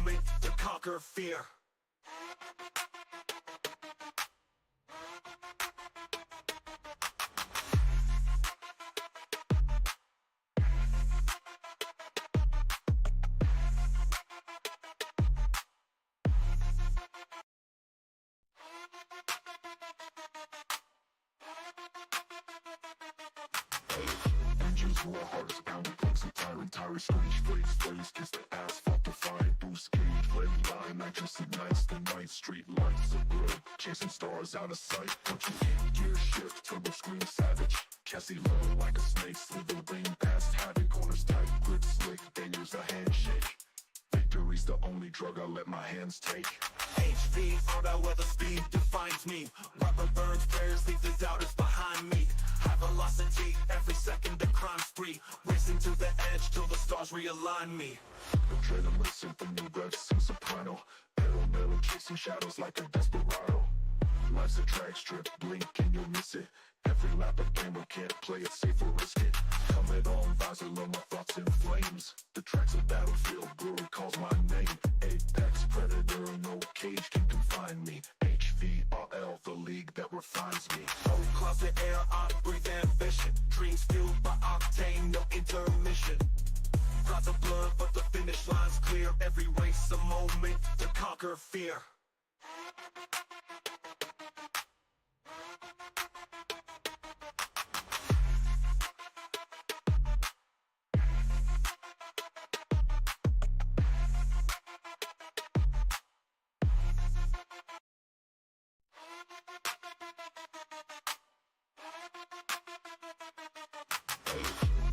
moment to conquer fear. Engines roar hard as pounding, brakes and tires screech, blaze, kiss the asphalt, defy, boost gauge, red line, nitrous ignites the night, street lights are blurred, chasing stars out of sight. Don't you hit gear shift, turbo scream savage, chassis low like a snake, slithering past havoc, corners tight, grip slick, then use a handshake. Victory's the only drug I let my hands take. HVRL, where the speed defines me. Rubber burns, prayers leave the doubters behind me. High velocity, every second the crime spree. Racing to the edge till the stars realign me. Adrenaline symphony, rev some soprano, pedal metal chasing shadows like a desperado. Life's a drag strip, blink and you'll miss it. Every lap a game, we can't play it safe or risk it. Helmet on, visor low, my thoughts in flames. The track's a battlefield, brewery calls my name. Apex predator, no cage can confine me. HVRL, the league that refines me. Oh, closet air, I breathe ambition. Dreams fueled by octane, no intermission. Clouds of blood, but the finish line's clear. Every race a moment to conquer fear.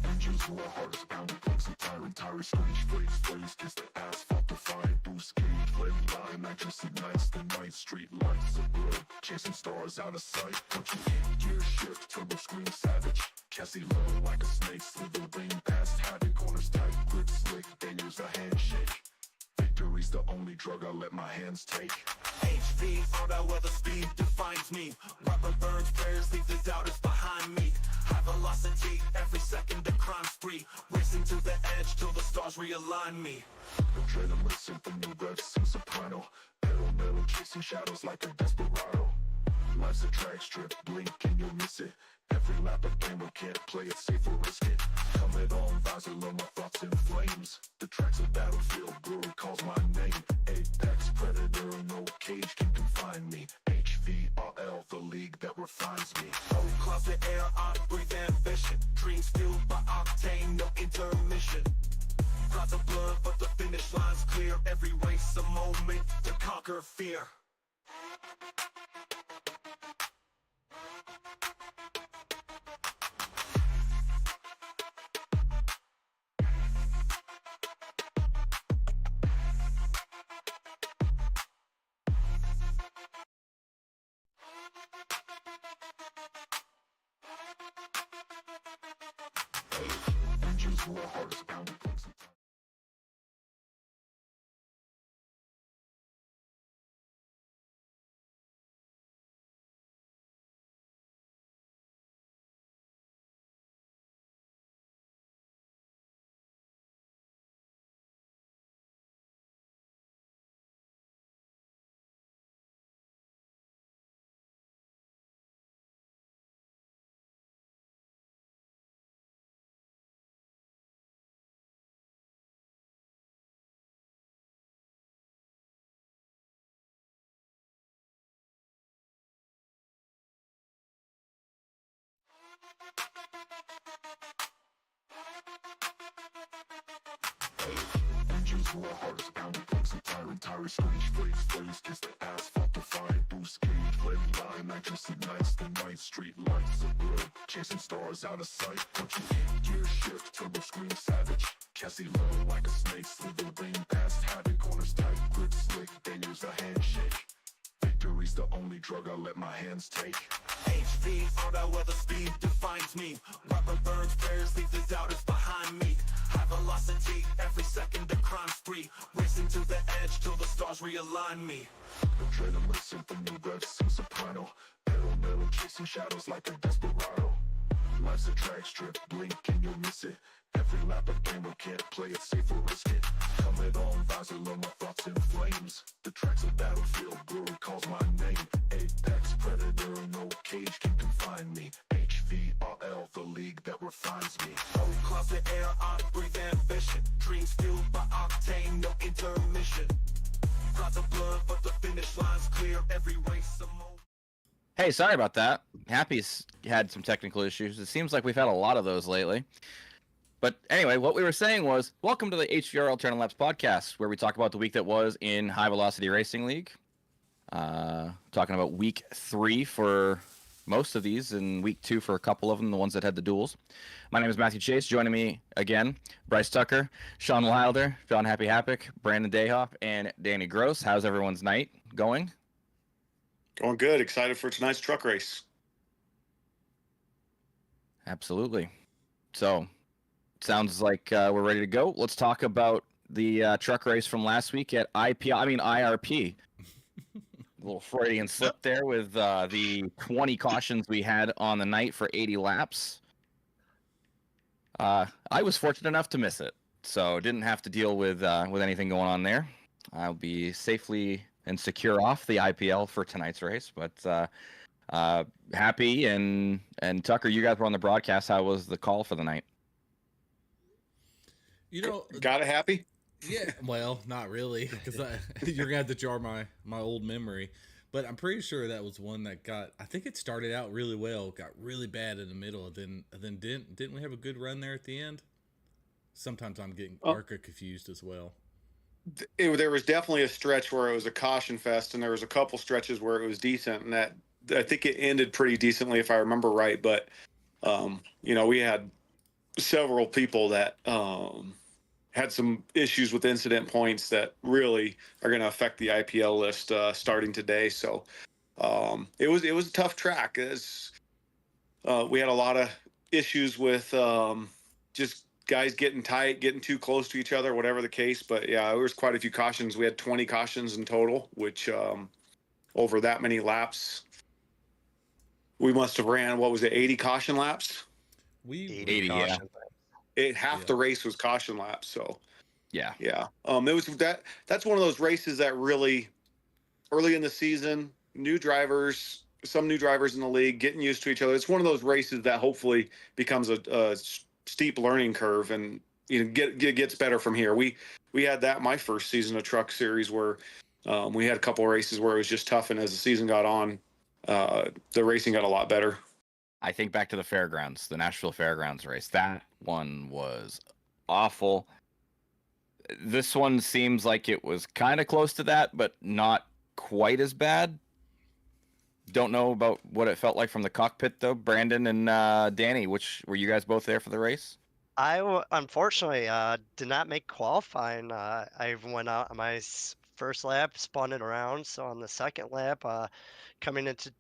Engines roar hard as pounding, brakes and tires screech, blaze, kiss the asphalt, defy, boost gauge, red line, nitrous ignites the night, street lights are blurred, chasing stars out of sight. Don't you hit gear shift, turbo scream savage, chassis low like a snake, slithering past havoc, corners tight, grip slick, then use a handshake. Victory's the only drug I let my hands take. HVRL, where the speed defines me. Rubber burns, prayers leave the doubters behind me. High velocity, every second the crime spree. Racing to the edge till the stars realign me. Adrenaline symphony, rev some soprano, pedal metal chasing shadows like a desperado. Life's a drag strip, blink and you'll miss it. Every lap a game, we can't play it safe or risk it. Helmet on, visor low, my thoughts in flames. The track's a battlefield, brewery calls my name. Apex predator, no cage can confine me. HVRL, the league that refines me. Oh, closet air, I breathe ambition. Dreams fueled by octane, no intermission. Clouds of blood, but the finish line's clear. Every race a moment to conquer fear. Engines roar hard as pounding, brakes and engines roar hard as pounding, brakes and tires screech, blaze, kiss the asphalt, defy, boost gauge, red line, nitrous ignites the night, street lights are blurred, chasing stars out of sight. Don't you hit gear shift, turbo scream savage, chassis low like a snake, slithering past havoc, corners tight, grip slick, then use a handshake. Victory's the only drug I let my hands take. HVRL, where the speed defines me. Rubber burns, prayers leave the doubters behind me. High velocity, every second the crime spree. Racing to the edge till the stars realign me. Adrenaline symphony, rev some soprano, pedal metal chasing shadows like a desperado. Life's a drag strip, blink and you'll miss it. Every lap a game, we can't play it safe or risk it. Come helmet on, visor low, my thoughts in flames. The track's a battlefield, glory calls my name. Apex predator, no cage can confine me. HVRL, the league that refines me. Whole closet air, I breathe ambition. Dreams fueled by octane, no intermission. Clouds of blood, but the finish line's clear. Every race a moment. Hey, sorry about that. Happy's had some technical issues. It seems like we've had a lot of those lately. But anyway, what we were saying was, welcome to the HVRL Turnin Laps podcast, where we talk about the week that was in High Velocity Racing League. Talking about week 3 for most of these, and week 2 for a couple of them, the ones that had the duels. My name is Matthew Chase. Joining me again, Bryce Tucker, Sean Wilder, John Happy Happick, Brandon Dayhoff, and Danny Gross. How's everyone's night going? Going good. Excited for tonight's truck race. Absolutely. So, sounds like we're ready to go. Let's talk about the truck race from last week at IRP. A little Freudian slip there with the 20 cautions we had on the night for 80 laps. I was fortunate enough to miss it, so didn't have to deal with anything going on there. I'll be safely and secure off the IPL for tonight's race. But Happy and Tucker, you guys were on the broadcast. How was the call for the night? You know, Got it, Happy? yeah, well, not really, because you're gonna have to jar my old memory. But I'm pretty sure that was one that I think it started out really well, got really bad in the middle, and then didn't we have a good run there at the end? Sometimes I'm getting ARCA confused as well. There was definitely a stretch where it was a caution fest, and there was a couple stretches where it was decent, and that I think it ended pretty decently if I remember right. But we had several people that had some issues with incident points that really are going to affect the IPL list starting today. So it was a tough track. We had a lot of issues with just guys getting tight, getting too close to each other, whatever the case. But yeah, there was quite a few cautions. We had 20 cautions in total, which over that many laps, we must have ran, what was it, 80 caution laps? 80, yeah. Half the race was caution laps. So Yeah. it was that's one of those races that really early in the season, some new drivers in the league getting used to each other. It's one of those races that hopefully becomes a steep learning curve, and gets better from here. We had that my first season of Truck Series where we had a couple of races where it was just tough, and as the season got on, the racing got a lot better. I think back to the fairgrounds, the Nashville Fairgrounds race. That one was awful. This one seems like it was kind of close to that, but not quite as bad. Don't know about what it felt like from the cockpit, though. Brandon and Danny, were you guys both there for the race? I unfortunately did not make qualifying. I went out on my first lap, spun it around. So on the second lap, coming into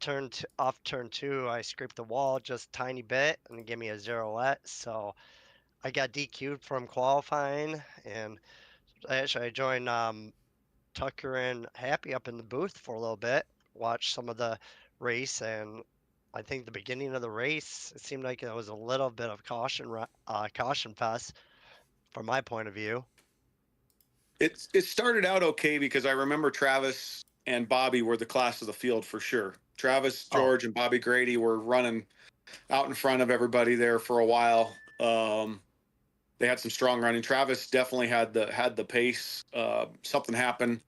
off turn 2, I scraped the wall just a tiny bit and it gave me a 0 So I got DQ'd from qualifying, and actually I joined Tucker and Happy up in the booth for a little bit, watched some of the race, and I think the beginning of the race, it seemed like it was a little bit of caution fest from my point of view. It started out okay because I remember Travis and Bobby were the class of the field for sure. Travis, George, and Bobby Grady were running out in front of everybody there for a while. They had some strong running. Travis definitely had the pace. Something happened.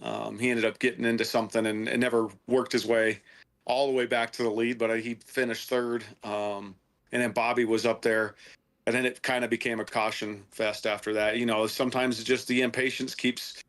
He ended up getting into something and never worked his way all the way back to the lead, but he finished third. And then Bobby was up there, and then it kind of became a caution fest after that. Sometimes it's just the impatience keeps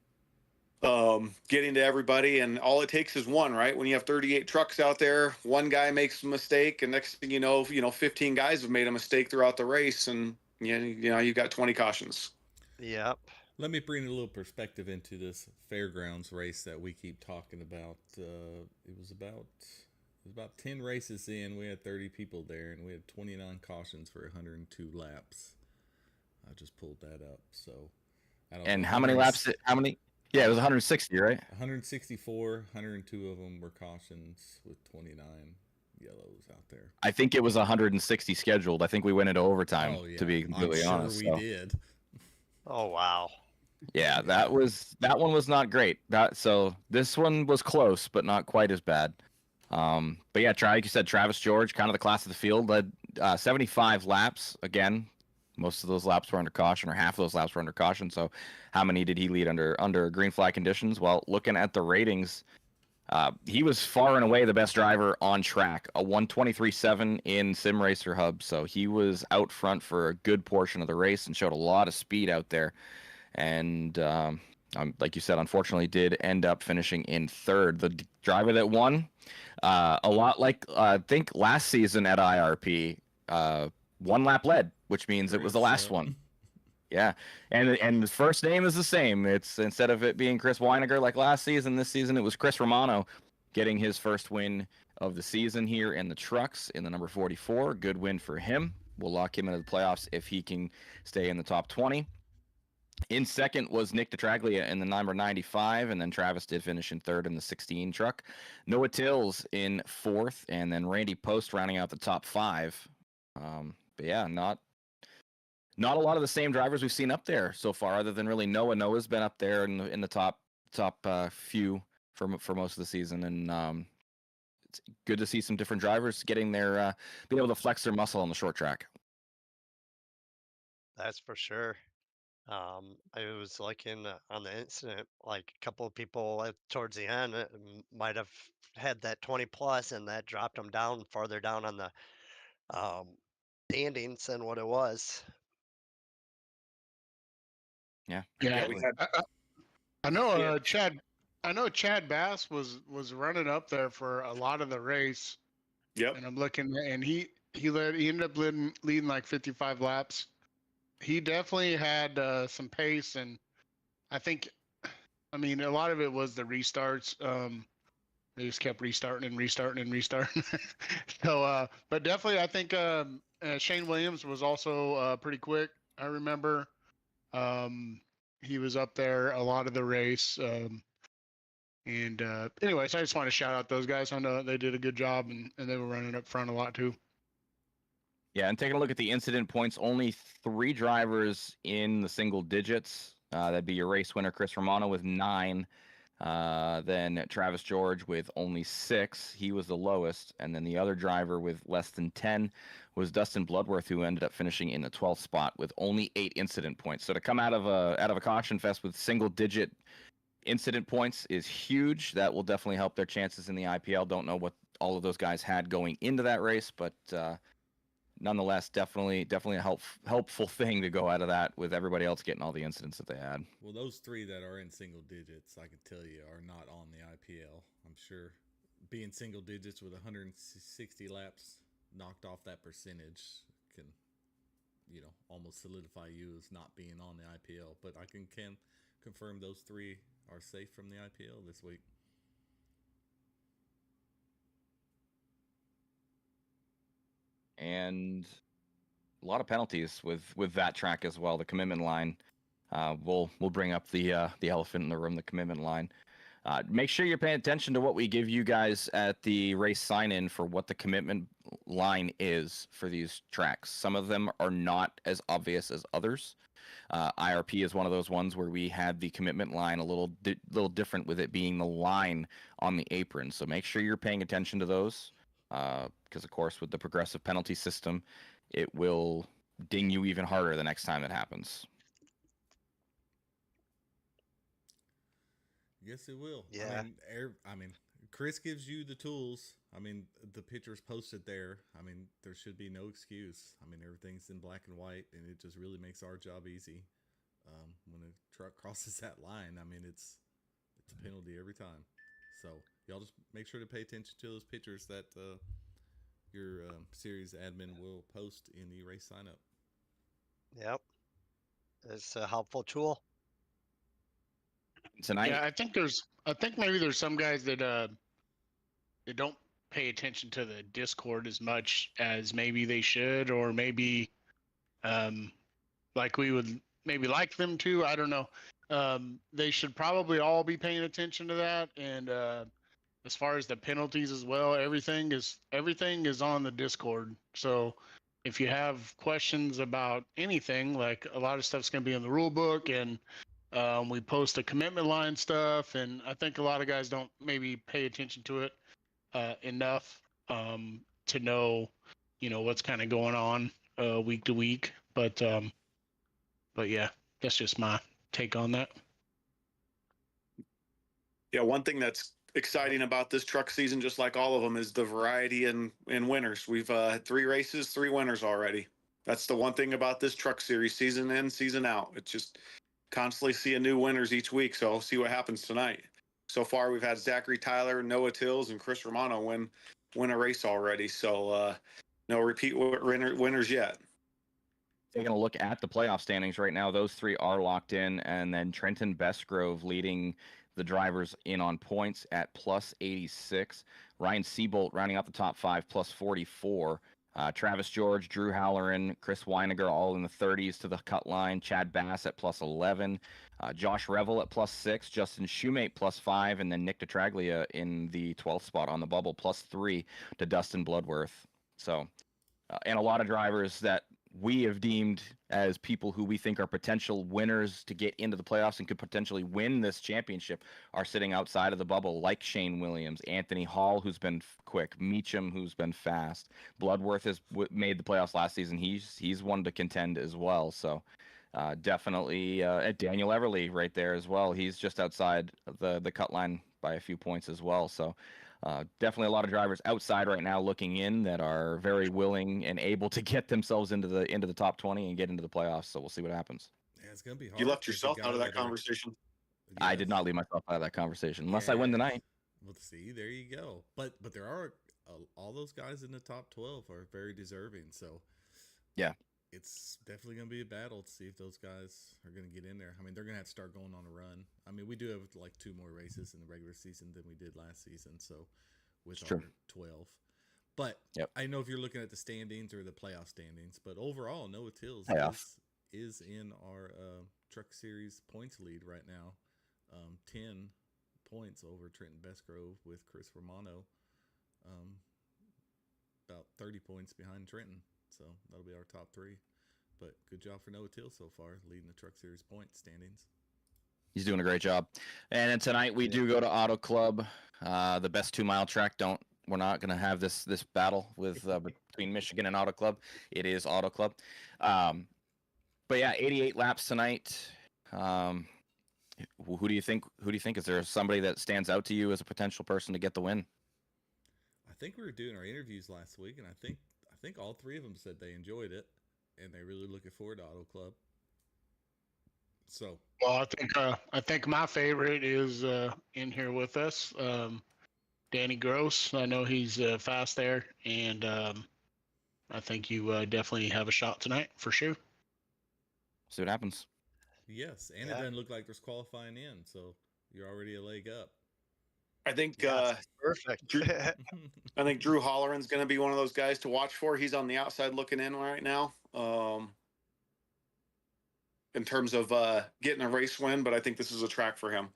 getting to everybody, and all it takes is one, right? When you have 38 trucks out there, one guy makes a mistake, and next thing you know, 15 guys have made a mistake throughout the race, and you've got 20 cautions. Yep. Let me bring a little perspective into this fairgrounds race that we keep talking about. It was about 10 races in. We had 30 people there, and we had 29 cautions for 102 laps. I just pulled that up. So, And how many laps? Yeah, it was 160, right? 164, 102 of them were cautions with 29 yellows out there. I think it was 160 scheduled. I think we went into overtime, Oh, yeah. to be completely honest. We did. Oh, wow. Yeah, that one was not great. So this one was close, but not quite as bad. But yeah, like you said, Travis George, kind of the class of the field, led 75 laps. Again, most of those laps were under caution, or half of those laps were under caution. So, how many did he lead under green flag conditions? Well, looking at the ratings, he was far and away the best driver on track, a 123.7 in Sim Racer Hub. So he was out front for a good portion of the race and showed a lot of speed out there. And like you said, unfortunately, did end up finishing in third. The driver that won, a lot like I think last season at IRP, one lap led, which means it was the last one. Yeah, and the first name is the same. It's instead of it being Chris Weiniger like last season, this season it was Chris Romano getting his first win of the season here in the trucks in the number 44. Good win for him. We'll lock him into the playoffs if he can stay in the top 20. In second was Nick DeTraglia in the number 95, and then Travis did finish in third in the 16 truck. Noah Tills in fourth, and then Randy Post rounding out the top 5. But yeah, not a lot of the same drivers we've seen up there so far, other than really Noah. Noah's been up there in the top few for most of the season, and it's good to see some different drivers getting their being able to flex their muscle on the short track. That's for sure. I was looking on the incident, like a couple of people towards the end might have had that 20 plus, and that dropped them down farther down on the standings than what it was. Yeah, Yeah, we had I know. Yeah. Chad. I know Chad Bass was running up there for a lot of the race, Yep. and I'm looking, and he ended up leading like 55 laps. He definitely had some pace, and I think, I mean, a lot of it was the restarts. They just kept restarting and restarting and restarting. So, but definitely, I think Shane Williams was also pretty quick. I remember he was up there a lot of the race. And anyways, I just want to shout out those guys. I know they did a good job, and they were running up front a lot too. Yeah, and taking a look at the incident points, only 3 drivers in the single digits. That'd be your race winner, Chris Romano, with 9. Then Travis George with only 6. He was the lowest. And then the other driver with less than 10 was Dustin Bloodworth, who ended up finishing in the 12th spot with only 8 incident points. So to come out of a caution fest with single digit incident points is huge. That will definitely help their chances in the IPL. Don't know what all of those guys had going into that race, but nonetheless, definitely a helpful thing to go out of that with everybody else getting all the incidents that they had. Well, those 3 that are in single digits, I can tell you, are not on the IPL. I'm sure being single digits with 160 laps knocked off that percentage can, almost solidify you as not being on the IPL. But I can confirm those 3 are safe from the IPL this week. And a lot of penalties with that track as well. The commitment line, we'll bring up the elephant in the room, the commitment line. Make sure you're paying attention to what we give you guys at the race sign-in for what the commitment line is for these tracks. Some of them are not as obvious as others. IRP is one of those ones where we had the commitment line a little different, with it being the line on the apron. So make sure you're paying attention to those. Because of course, with the progressive penalty system, it will ding you even harder the next time it happens. Yes, it will. Yeah. I mean, Chris gives you the tools. I mean, the picture's posted there. I mean, there should be no excuse. I mean, everything's in black and white, and it just really makes our job easy. When a truck crosses that line, I mean, it's a penalty every time. So y'all just make sure to pay attention to those pictures that your series admin will post in the race sign up. Yep. It's a helpful tool. Tonight, Yeah, I think maybe there's some guys that they don't pay attention to the Discord as much as maybe they should, or maybe like we would maybe like them to. I don't know. They should probably all be paying attention to that. And as far as the penalties as well, everything is on the Discord. So if you have questions about anything, like a lot of stuff's going to be in the rule book, and We post the commitment line stuff, and I think a lot of guys don't maybe pay attention to it enough to know, what's kind of going on week to week. But yeah, that's just my take on that. Yeah, one thing that's exciting about this truck season, just like all of them, is the variety in winners. We've had 3 races, 3 winners already. That's the one thing about this truck series, season in, season out. It's just constantly seeing new winners each week. So see what happens tonight. So far, we've had Zachary Tyler, Noah Tills, and Chris Romano win a race already. So no repeat winners yet. Taking a look at the playoff standings right now, those 3 are locked in, and then Trenton Bestgrove leading the drivers in on points at plus 86. Ryan Seabolt rounding out the top 5, plus 44. Travis George, Drew Halloran, Chris Weiniger all in the 30s to the cut line. Chad Bass at plus 11. Josh Revel at plus 6. Justin Shoemate plus 5. And then Nick DeTraglia in the 12th spot on the bubble, plus 3 to Dustin Bloodworth. So, and a lot of drivers that we have deemed as people who we think are potential winners to get into the playoffs and could potentially win this championship are sitting outside of the bubble, like Shane Williams, Anthony Hall, who's been quick, Meacham, who's been fast. Bloodworth has made the playoffs last season. He's one to contend as well. So definitely Daniel Everly right there as well. He's just outside of the cut line by a few points as well. So definitely a lot of drivers outside right now looking in that are very willing and able to get themselves into the top 20 and get into the playoffs. So we'll see what happens. Yeah, it's gonna be hard. You left yourself out of that conversation. Yes. I did not leave myself out of that conversation unless I win tonight. Well, see, there you go. But there are all those guys in the top 12 are very deserving. So yeah, it's definitely going to be a battle to see if those guys are going to get in there. I mean, they're going to have to start going on a run. I mean, we do have like 2 more races in the regular season than we did last season. So with our 12. But I know if you're looking at the standings or the playoff standings, but overall, Noah Tills is in our Truck Series points lead right now. 10 points over Trenton Bestgrove with Chris Romano. About 30 points behind Trenton. So that'll be our top 3. But good job for Noah Till so far, leading the Truck Series point standings. He's doing a great job. And then tonight we do go to Auto Club, the best 2-mile track. We're not going to have this battle with between Michigan and Auto Club. It is Auto Club. But yeah, 88 laps tonight. Who do you think? Is there somebody that stands out to you as a potential person to get the win? I think we were doing our interviews last week, and I think all 3 of them said they enjoyed it, and they're really looking forward to Auto Club. So, well, I think my favorite is in here with us, Danny Gross. I know he's fast there, and I think you definitely have a shot tonight for sure. See what happens. Yes, and it doesn't look like there's qualifying in, so you're already a leg up. I think perfect. I think Drew Holleran's going to be one of those guys to watch for. He's on the outside looking in right now. In terms of getting a race win, but I think this is a track for him.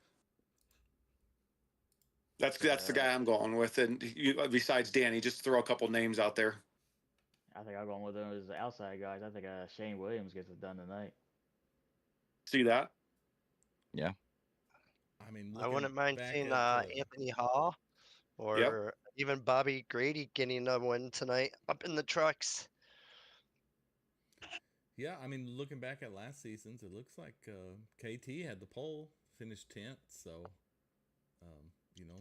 That's the guy I'm going with. And besides Danny, just throw a couple names out there. I think I'm going with them as the outside guys. I think Shane Williams gets it done tonight. See that? Yeah. I mean, I wouldn't mind seeing Anthony Hall or even Bobby Grady getting a win tonight up in the trucks. Yeah, I mean, looking back at last season's, it looks like KT had the pole, finished 10th, so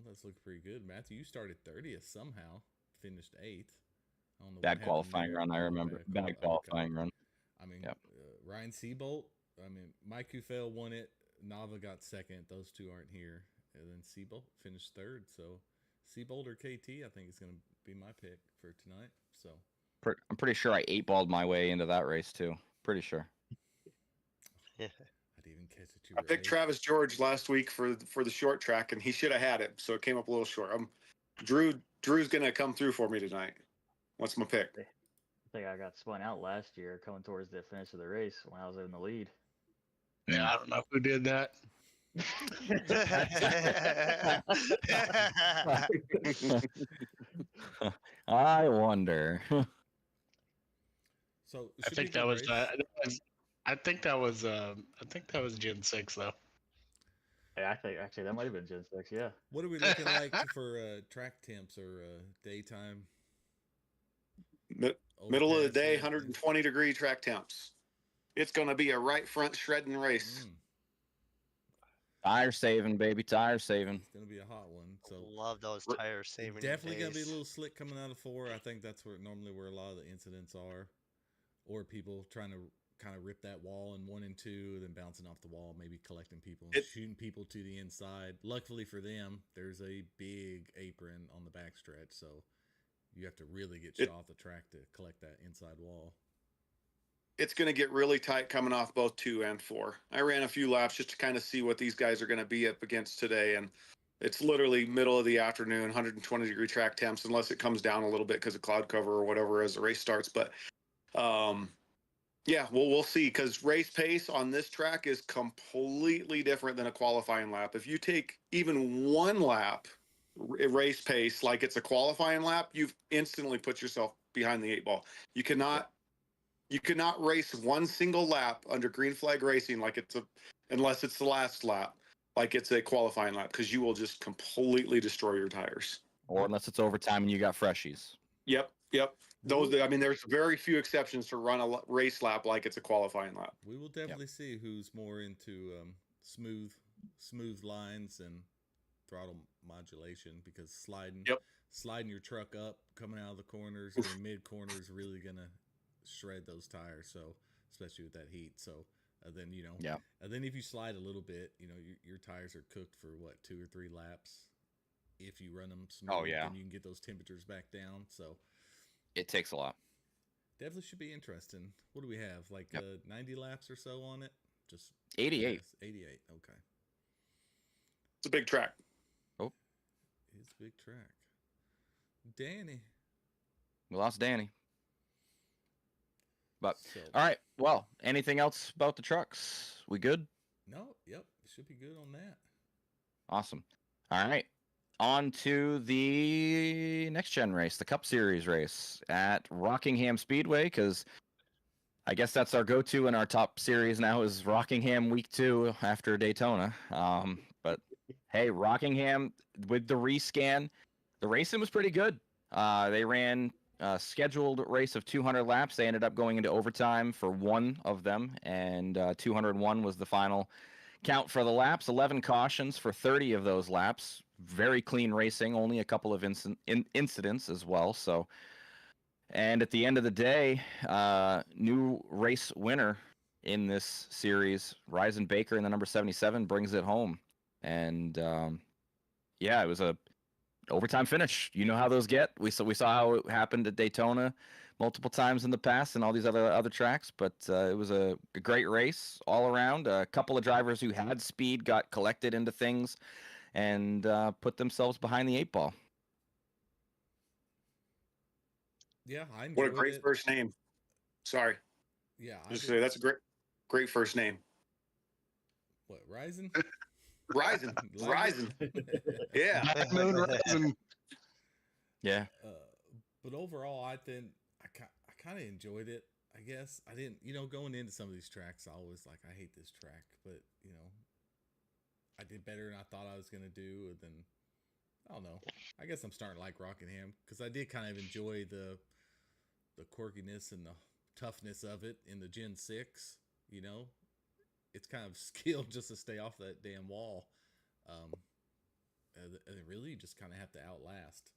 that's looking pretty good. Matthew, you started 30th somehow, finished 8th. I don't know. Bad qualifying run, I remember. Bad qualifying run. I mean, Ryan Seabolt. I mean, Mike Kufel won it. Nava got 2nd. Those 2 aren't here. And then Seabolt finished 3rd. So Seabolt or KT, I think is going to be my pick for tonight. So I'm pretty sure I 8-balled my way into that race too. Pretty sure. I didn't even catch it. I picked Travis George last week for the short track, and he should have had it, so it came up a little short. Drew's going to come through for me tonight. What's my pick? I think I got spun out last year coming towards the finish of the race when I was in the lead. Yeah, I don't know who did that. I wonder. So I think that was Gen 6 though. I think actually that might have been Gen 6. Yeah. What are we looking like for track temps or daytime? Middle of the Overcast, day, yeah. 120-degree track temps. It's going to be a right front shredding race. Tire saving, baby. Tire saving. It's gonna be a hot one. So Love those tire saving definitely gonna be a days. little slick coming out of 4. I think that's where a lot of the incidents are, or people trying to kind of rip that wall in 1 and 2, then bouncing off the wall, maybe collecting people and shooting people to the inside. Luckily for them, there's a big apron on the backstretch, so you have to really get shot off the track to collect that inside wall. It's going to get really tight coming off both 2 and 4. I ran a few laps just to kind of see what these guys are going to be up against today, and it's literally middle of the afternoon, 120-degree track temps, unless it comes down a little bit because of cloud cover or whatever as the race starts. But yeah, we'll see, because race pace on this track is completely different than a qualifying lap. If you take even one lap race pace like it's a qualifying lap, you've instantly put yourself behind the 8 ball. You cannot race one single lap under green flag racing unless it's the last lap, like it's a qualifying lap, because you will just completely destroy your tires. Or unless it's overtime and you got freshies. Yep. There's very few exceptions to run a race lap like it's a qualifying lap. We will definitely see who's more into smooth lines and throttle modulation, because sliding your truck up, coming out of the corners or mid corners, really gonna shred those tires. So especially with that heat. So then and then if you slide a little bit, your tires are cooked for 2 or 3 laps. If you run them smooth, then you can get those temperatures back down. So it takes a lot. Definitely should be interesting. What do we have? 90 laps or so on it? Just 88. Yes, 88. Okay. It's a big track. Oh, it's a big track. Danny. We lost Danny. But all right. Well, anything else about the trucks? We good? No. Yep. Should be good on that. Awesome. All right. On to the next gen race, the Cup Series race at Rockingham Speedway, because I guess that's our go-to in our top series now is Rockingham week 2 after Daytona. But hey, Rockingham with the rescan, the racing was pretty good. They ran a scheduled race of 200 laps. They ended up going into overtime for 1 of them, and 201 was the final count for the laps. 11 cautions for 30 of those laps. Very clean racing, only a couple of incidents as well. So, and at the end of the day, new race winner in this series, Ryzen Baker in the number 77, brings it home. And it was a overtime finish. You know how those get. We saw how it happened at Daytona multiple times in the past and all these other tracks, but it was a great race all around. A couple of drivers who had speed got collected into things and put themselves behind the 8 ball. Yeah, I enjoyed What a great first name. Sorry. Yeah, that's a great first name. What, Ryzen? Ryzen. Yeah. Moon Ryzen. Yeah. But overall, I kind of enjoyed it. I guess I didn't, going into some of these tracks, I always I hate this track, but I did better than I thought I was going to do. And then, I don't know. I guess I'm starting to like Rockingham because I did kind of enjoy the quirkiness and the toughness of it in the Gen 6. It's kind of skill just to stay off that damn wall. And really, you just kind of have to outlast.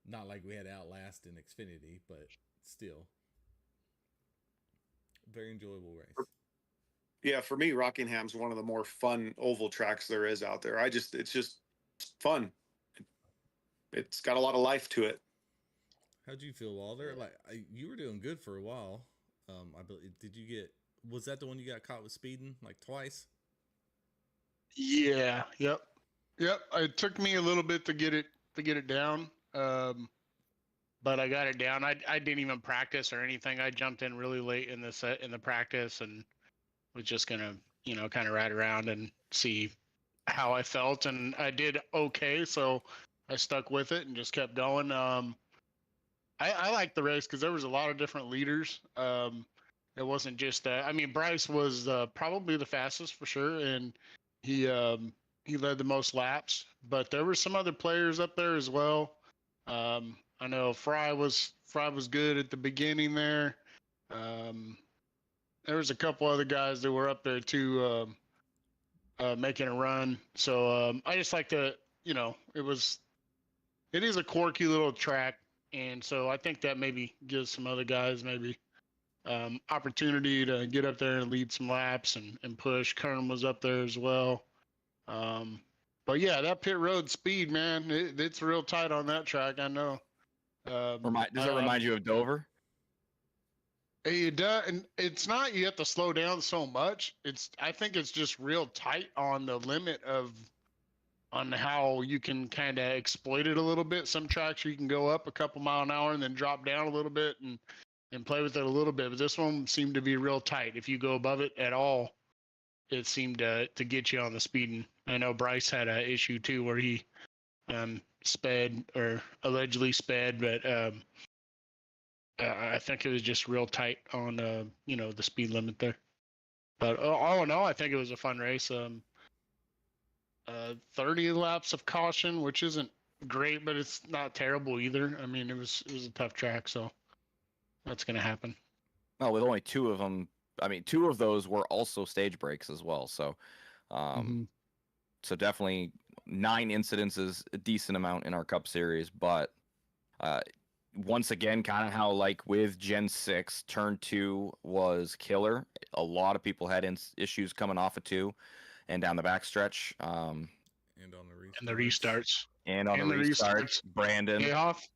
Not like we had to outlast in Xfinity, but still. Very enjoyable race. Yeah, for me, Rockingham's one of the more fun oval tracks there is out there. It's just fun. It's got a lot of life to it. How'd you feel, Walter? You were doing good for a while. I believe. Was that the one you got caught with speeding twice? Yeah. Yep. It took me a little bit to get it down. But I got it down. I didn't even practice or anything. I jumped in really late in the practice and was just gonna, kind of ride around and see how I felt, and I did okay. So I stuck with it and just kept going. I liked the race because there was a lot of different leaders. It wasn't just Bryce was probably the fastest for sure, and he he led the most laps, but there were some other players up there as well. I know Fry was good at the beginning there. There was a couple other guys that were up there too, making a run. So I just like to, it is a quirky little track, and so I think that maybe gives some other guys maybe opportunity to get up there and lead some laps and push. Kern was up there as well. But yeah, that pit road speed, man, it's real tight on that track. I know. Does it remind you of Dover? It does, and it's not. You have to slow down so much. I think it's just real tight on the limit on how you can kind of exploit it a little bit. Some tracks you can go up a couple mile an hour and then drop down a little bit and play with it a little bit. But this one seemed to be real tight. If you go above it at all, it seemed to get you on the speeding. I know Bryce had an issue too where he sped or allegedly sped, but I think it was just real tight on the speed limit there. But all in all, I think it was a fun race. 30 laps of caution, which isn't great, but it's not terrible either. I mean, it was a tough track, so that's gonna happen. Well, with only 2 of them, I mean, 2 of those were also stage breaks as well. So, so definitely 9 incidents is a decent amount in our Cup Series. But once again, kind of how like with Gen 6, turn 2 was killer. A lot of people had issues coming off of 2 and down the backstretch. And on the restarts. And on the restarts. Brandon. Hey, off.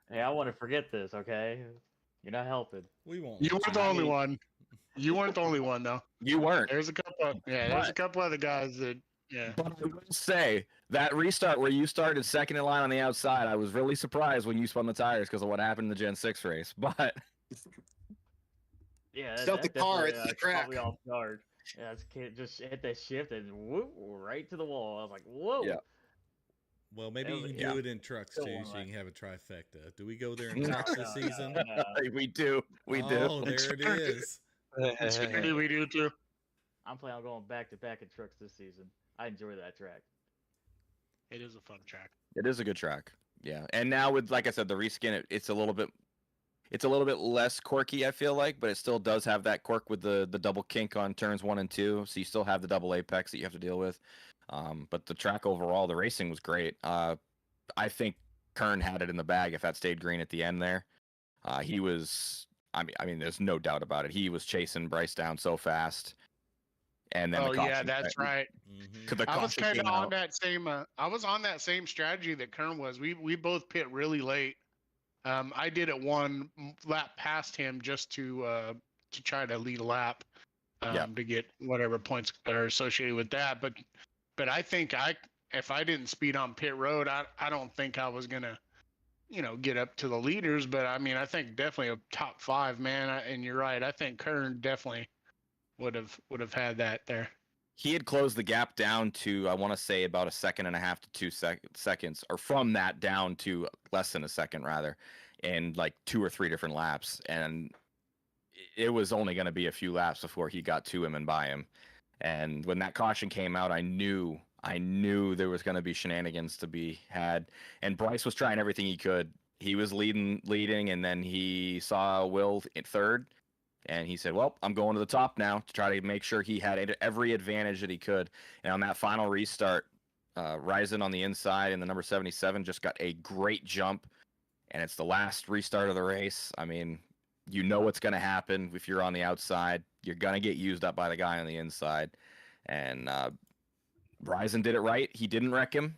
Hey, I want to forget this, okay? You're not helping. We won't. You weren't the only one. You weren't the only one, though. You weren't. There's a couple. There's a couple other guys that. Yeah. But I will say that restart where you started second in line on the outside, I was really surprised when you spun the tires because of what happened in the Gen 6 race. But yeah, It's not the car, it's the track. Probably off guard. Yeah, just hit that shift and whoop, right to the wall. I was like, whoa. Yeah. Well, maybe you can do it in trucks too, so you can have a trifecta. Do we go there in No, trucks this season? we do. We do. Oh, there it is. We do too. I'm planning on going back to back in trucks this season. I enjoy that track. It is a fun track. It is a good track. Yeah. And now with, like I said, the reskin, it's a little bit less quirky, I feel like, but it still does have that quirk with the double kink on turns 1 and 2. So you still have the double apex that you have to deal with. But the track overall, the racing was great. I think Kern had it in the bag if that stayed green at the end there. He was, I mean, there's no doubt about it. He was chasing Bryce down so fast. And then that's right. I was kind of on that same. I was on that same strategy that Kern was. We both pit really late. I did it 1 lap past him just to try to lead a lap, to get whatever points are associated with that. But I think if I didn't speed on pit road, I don't think I was gonna, get up to the leaders. But I mean, I think definitely a top 5, man. And you're right. I think Kern definitely would have had that there. He had closed the gap down to, I want to say, about 1.5 to 2 seconds, or from that down to less than a second, rather, in like 2 or 3 different laps. And it was only going to be a few laps before he got to him and by him. And when that caution came out, I knew there was going to be shenanigans to be had. And Bryce was trying everything he could. He was leading, and then he saw Will in third. And he said, well, I'm going to the top now to try to make sure he had every advantage that he could. And on that final restart, Ryzen on the inside and the number 77 just got a great jump. And it's the last restart of the race. I mean, you know what's going to happen if you're on the outside. You're going to get used up by the guy on the inside. And Ryzen did it right. He didn't wreck him.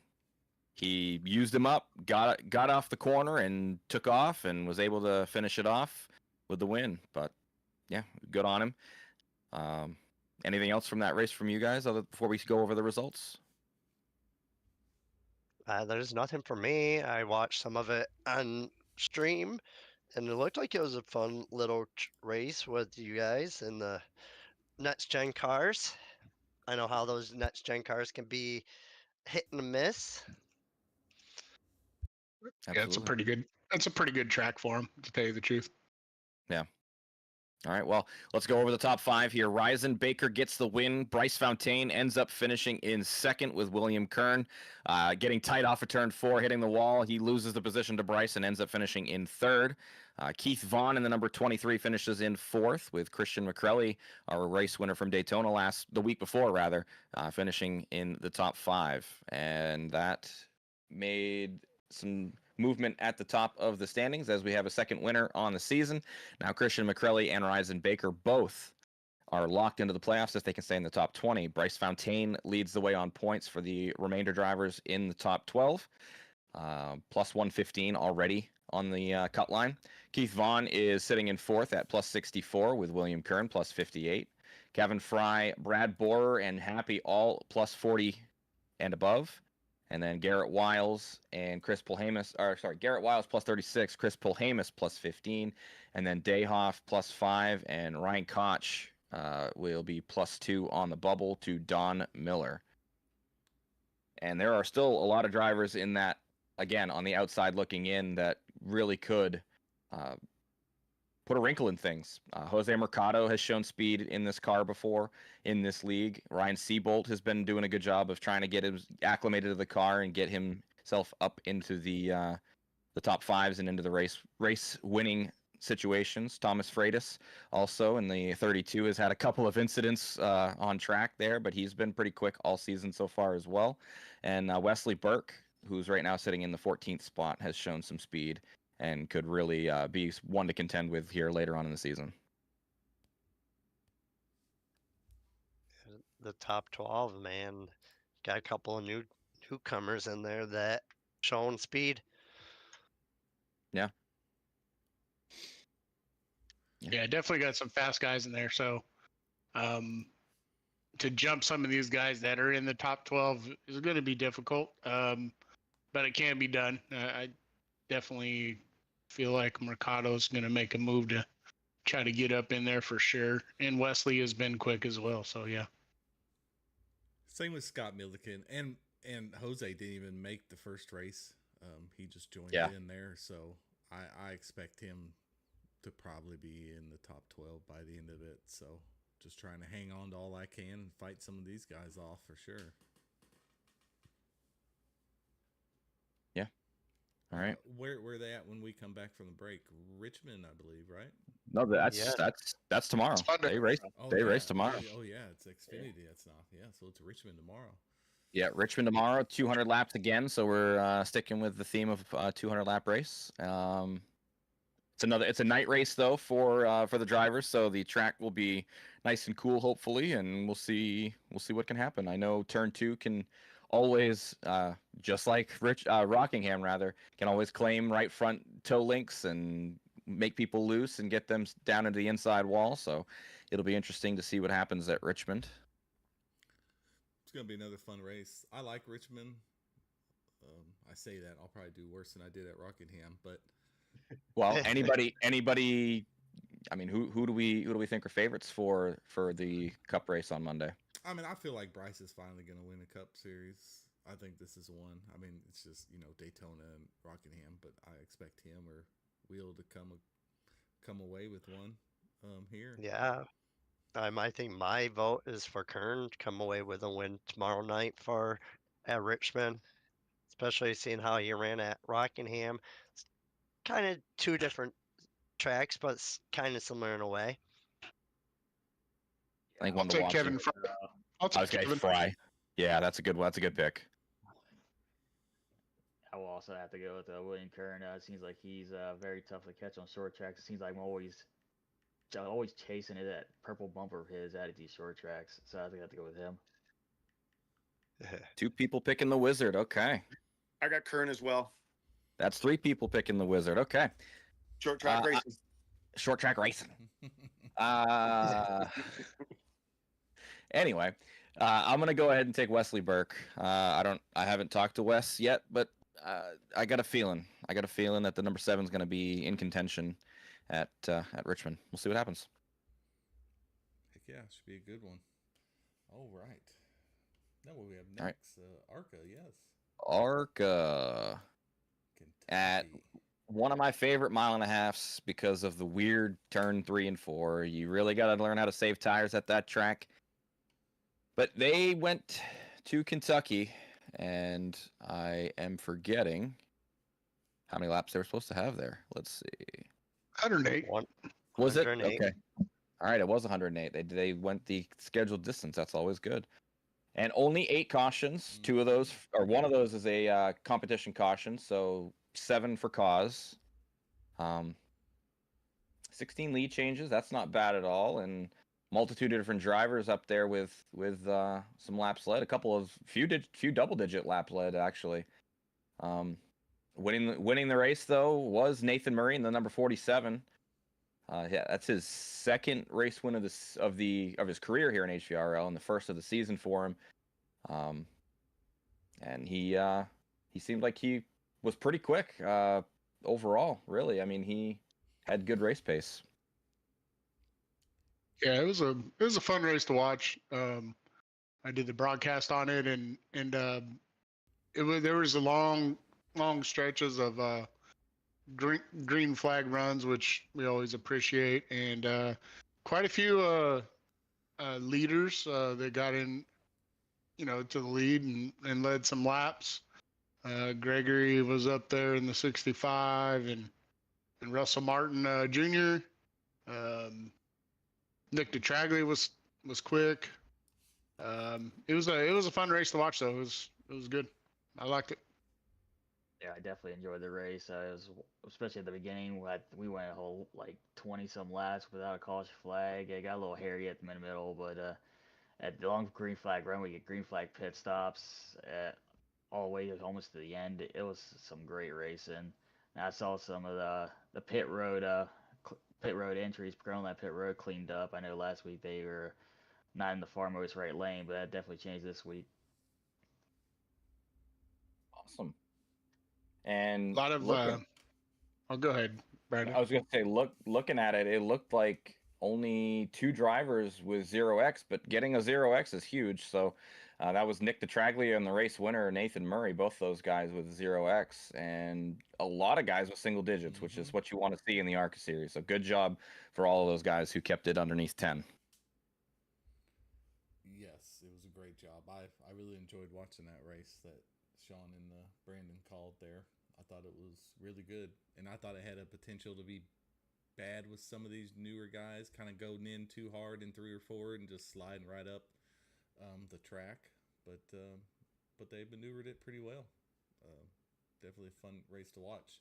He used him up, got off the corner and took off and was able to finish it off with the win. But yeah, good on him. Anything else from that race from you guys before we go over the results? There's nothing for me. I watched some of it on stream, and it looked like it was a fun little race with you guys in the next gen cars. I know how those next gen cars can be hit and miss. Absolutely. Yeah, it's a pretty good track for him, to tell you the truth. Yeah. All right, well, let's go over the top 5 here. Ryzen Baker gets the win. Bryce Fountaine ends up finishing in second with William Kern. Getting tight off of turn 4, hitting the wall. He loses the position to Bryce and ends up finishing in third. Keith Vaughn in the number 23 finishes in fourth with Christian McCrelly, our race winner from Daytona the week before, finishing in the top 5. And that made some movement at the top of the standings as we have a second winner on the season. Now Christian McCrelly and Ryzen Baker both are locked into the playoffs if they can stay in the top 20. Bryce Fountaine leads the way on points for the remainder drivers in the top 12, plus 115 already on the cut line. Keith Vaughn is sitting in fourth at plus 64 with William Kern plus 58. Kevin Fry, Brad Borer, and Happy all plus 40 and above. And then Garrett Wiles and Chris Polhamus, Garrett Wiles plus 36, Chris Polhamus plus 15, and then Dayhoff plus 5, and Ryan Koch will be plus 2 on the bubble to Don Miller. And there are still a lot of drivers in that, again, on the outside looking in, that really could put a wrinkle in things. Jose Mercado has shown speed in this car before in this league. Ryan Seabolt has been doing a good job of trying to get him acclimated to the car and get himself up into the top 5s and into the race winning situations. Thomas Freitas also in the 32 has had a couple of incidents on track there, but he's been pretty quick all season so far as well. And Wesley Burke, who's right now sitting in the 14th spot, has shown some speed and could really be one to contend with here later on in the season. The top 12, man, got a couple of newcomers in there that showing speed. Yeah. Yeah, definitely got some fast guys in there. So to jump some of these guys that are in the top 12 is going to be difficult, but it can be done. I definitely feel like Mercado's going to make a move to try to get up in there for sure. And Wesley has been quick as well. So, yeah. Same with Scott Milliken. And Jose didn't even make the first race. He just joined in there. So I expect him to probably be in the top 12 by the end of it. So just trying to hang on to all I can and fight some of these guys off for sure. Yeah. All right. Where are they at when we come back from the break? Richmond, I believe, right? No, that's tomorrow. They race. Race tomorrow. Oh yeah, it's Xfinity. That's not. Yeah, so it's Richmond tomorrow. Yeah, Richmond tomorrow. 200 laps again. So we're sticking with the theme of 200 lap race. It's a night race though for the drivers, so the track will be nice and cool hopefully, and we'll see what can happen. I know turn 2 can always just like Rockingham can always claim right front toe links and make people loose and get them down into the inside wall. So it'll be interesting to see what happens at Richmond. It's gonna be another fun race. I like Richmond. I say that I'll probably do worse than I did at Rockingham, but. Well, anybody. I mean, who do we think are favorites for the Cup race on Monday? I mean, I feel like Bryce is finally going to win a Cup Series. I think this is one. I mean, it's just Daytona and Rockingham, but I expect him or Wheel to come away with one here. Yeah, I think my vote is for Kern to come away with a win tomorrow night at Richmond, especially seeing how he ran at Rockingham. It's kind of two different tracks, but it's kind of similar in a way. I think I'll take Kevin Fry. I'll take Kevin Fry. Yeah, that's a good one. That's a good pick. I will also have to go with William Kern. It seems like he's very tough to catch on short tracks. It seems like I'm always chasing that purple bumper of his at these short tracks. So I think I have to go with him. Two people picking the Wizard. Okay. I got Kern as well. That's 3 people picking the Wizard. Okay. Short track racing. Short track racing. Anyway, I'm gonna go ahead and take Wesley Burke. I haven't talked to Wes yet, but I got a feeling that the number 7 is gonna be in contention at Richmond. We'll see what happens. Heck yeah, should be a good one. All right. Now what we have next? ARCA, yes. ARCA Kentucky. at one of my favorite mile and a halves because of the weird turn 3 and 4. You really got to learn how to save tires at that track. But they went to Kentucky, and I am forgetting how many laps they were supposed to have there. Let's see. 108. Was it? 108. Okay. All right, it was 108. They went the scheduled distance. That's always good. And only 8 cautions. 2 of those, or one of those, is a competition caution. So 7 for cause. 16 lead changes. That's not bad at all. And multitude of different drivers up there with some laps led. Few double digit lap led actually. Winning the race though was Nathan Murray in the number 47. Yeah, that's his second race win of his career here in HVRL and the first of the season for him. And he seemed like he was pretty quick overall. Really, I mean, he had good race pace. Yeah, it was a fun race to watch. I did the broadcast on it, and there was a long stretches of green flag runs, which we always appreciate, and quite a few leaders that got in, to the lead and led some laps. Gregory was up there in the 65, and Russell Martin Jr. Nick DeTraglia was quick. It was a fun race to watch though. It was good. I liked it. Yeah, I definitely enjoyed the race. It was, especially at the beginning, we went a whole like 20 some laps without a caution flag. It got a little hairy at the middle, but at the long green flag run, we get green flag pit stops all the way almost to the end. It was some great racing. And I saw some of the pit road entries. Growing that pit road cleaned up. I know last week they were not in the far most right lane, but that definitely changed this week. Awesome. And A lot of oh, go ahead, Brandon. I was gonna say, looking at it, it looked like only 2 drivers with 0x, but getting a 0x is huge. So that was Nick DeTraglia and the race winner Nathan Murray, both those guys with 0x, and a lot of guys with single digits, which is what you want to see in the ARCA series. So good job for all of those guys who kept it underneath 10. Yes, it was a great job. I really enjoyed watching that race that Sean and Brandon called there. I thought it was really good, and I thought it had a potential to be bad with some of these newer guys, kind of going in too hard in 3 or 4 and just sliding right up the track. But they maneuvered it pretty well. Definitely a fun race to watch.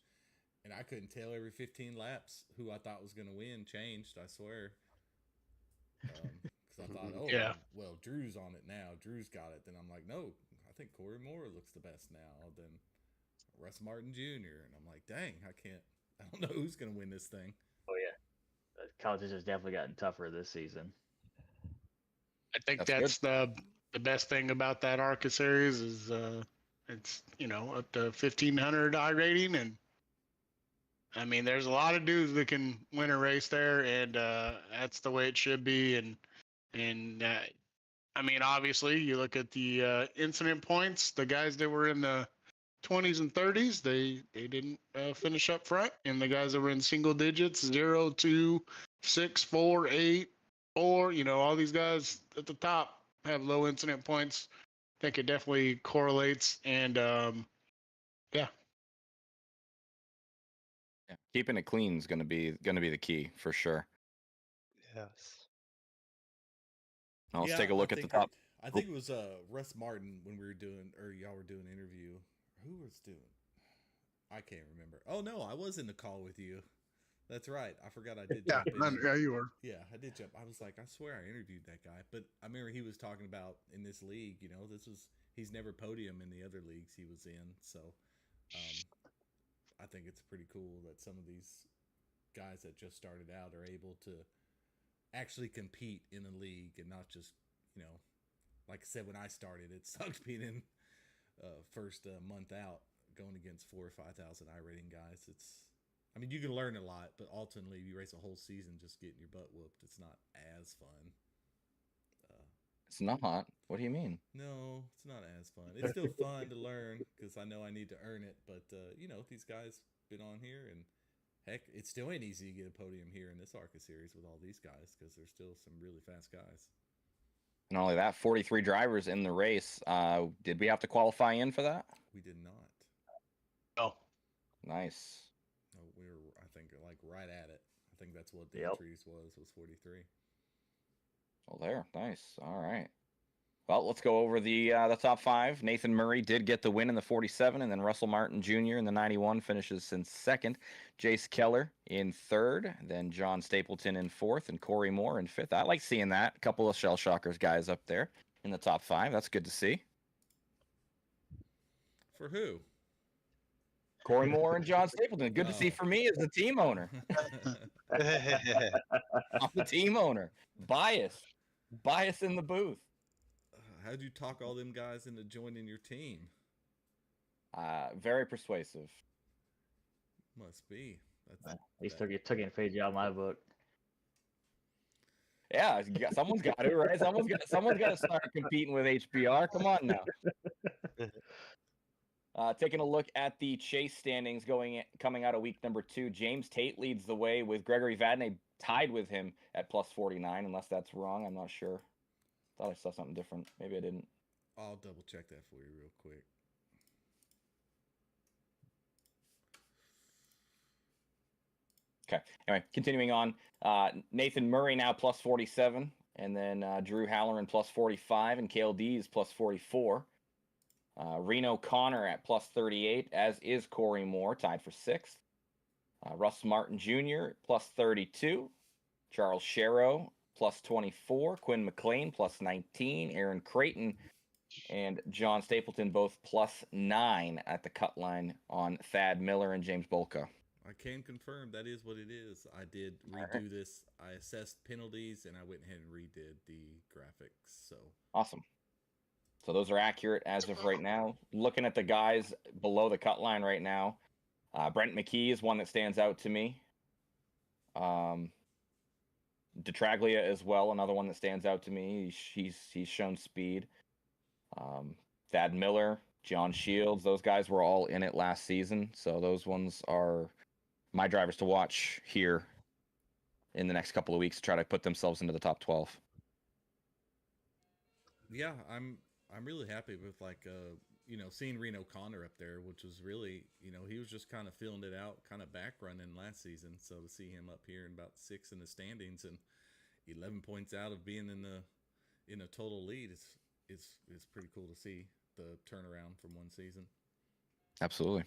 And I couldn't tell every 15 laps who I thought was going to win changed, I swear. Because I thought, oh, Yeah. well, Drew's on it now. Drew's got it. Then I'm like, no, I think Corey Moore looks the best now. Then Russ Martin Jr. And I'm like, dang, I don't know who's going to win this thing. Oh yeah, college has definitely gotten tougher this season. I think That's that's the best thing about that ARCA series is it's up to 1500 I rating, and I mean there's a lot of dudes that can win a race there, and that's the way it should be. And I mean obviously you look at the incident points, the guys that were in the 20s and 30s, they didn't finish up front, and the guys that were in single digits 0, 2, 6, 4, 8, 4, all these guys at the top have low incident points. I think it definitely correlates, and yeah. Yeah, keeping it clean is gonna be the key for sure. Yes. Now let's Yeah, take a look I at the think top. I think it was Russ Martin when we were doing, or y'all were doing an interview. Who was doing? I can't remember. Oh no, I was in the call with you. That's right. I forgot I did jump in. Yeah, you were. Yeah, I did jump. I was like, I swear I interviewed that guy. But I remember he was talking about in this league, he's never podium in the other leagues he was in. So I think it's pretty cool that some of these guys that just started out are able to actually compete in a league and not just, like I said, when I started, it sucked being in first month out going against 4,000 or 5,000 I rating guys. I mean, you can learn a lot, but ultimately, if you race a whole season just getting your butt whooped, it's not as fun. It's not. What do you mean? No, it's not as fun. It's still fun to learn because I know I need to earn it. But these guys been on here, and heck, it still ain't easy to get a podium here in this ARCA series with all these guys because there's still some really fast guys. Not only that, 43 drivers in the race. Did we have to qualify in for that? We did not. Oh, Nice. No, we were, I think, like right at it. I think that's what the Yep. entries was 43. Well, there. Nice. All right. Well, let's go over the top 5. Nathan Murray did get the win in the 47, and then Russell Martin Jr. in the 91 finishes in second. Jace Keller in third, then John Stapleton in fourth, and Corey Moore in fifth. I like seeing that. A couple of Shell Shockers guys up there in the top 5. That's good to see. For who? Corey Moore and John Stapleton. Good to see for me as the team owner. I'm the team owner. Bias in the booth. How'd you talk all them guys into joining your team? Very persuasive. Must be. At least took a page out of my book. Yeah, someone's got to, right? Someone's got to start competing with HBR. Come on now. Taking a look at the chase standings coming out of week number 2, James Tate leads the way with Gregory Vadnais tied with him at plus 49, unless that's wrong. I'm not sure. Thought I saw something different. Maybe I didn't. I'll double check that for you real quick. Okay. Anyway, continuing on. Nathan Murray now plus 47, and then Drew Halloran plus 45, and Cale Dees plus 44. Reno Connor at plus 38, as is Corey Moore, tied for 6th. Russ Martin Jr. plus 32. Charles Sharrow plus 24. Quinn McLean plus 19. Aaron Creighton and John Stapleton both plus 9 at the cut line on Thad Miller and James Bolka. I can confirm that is what it is. I did redo this. I assessed penalties and I went ahead and redid the graphics. So awesome. So those are accurate as of right now. Looking at the guys below the cut line right now, Brent McKee is one that stands out to me. DeTraglia as well, another one that stands out to me. He's shown speed. Thad Miller, John Shields, those guys were all in it last season. So those ones are my drivers to watch here in the next couple of weeks to try to put themselves into the top 12. Yeah, I'm really happy with seeing Reno Connor up there, which was really, he was just kind of filling it out, kind of back running last season. So to see him up here in about 6 in the standings and 11 points out of being in a total lead is pretty cool to see the turnaround from one season. Absolutely.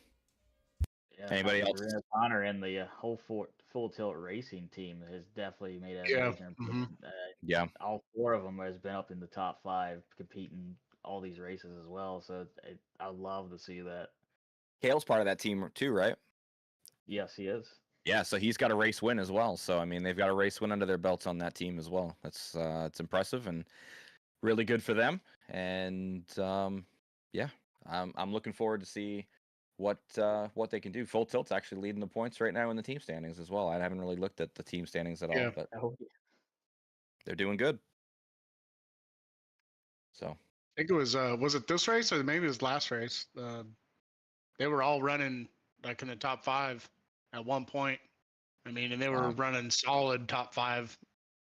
Yeah, Anybody else? Reno Connor and the whole full tilt racing team has definitely made a major improvement. Yeah. All 4 of them has been up in the top 5 competing all these races as well. So I love to see that. Cale's part of that team too, right? Yes, he is. Yeah, so he's got a race win as well. So I mean, they've got a race win under their belts on that team as well. That's it's impressive and really good for them. And yeah, I'm looking forward to see what they can do. Full Tilt's actually leading the points right now in the team standings as well. I haven't really looked at the team standings at all, but they're doing good. So I think it was it this race or maybe it was last race? They were all running like in the top 5 at one point. I mean, and they were running solid top 5,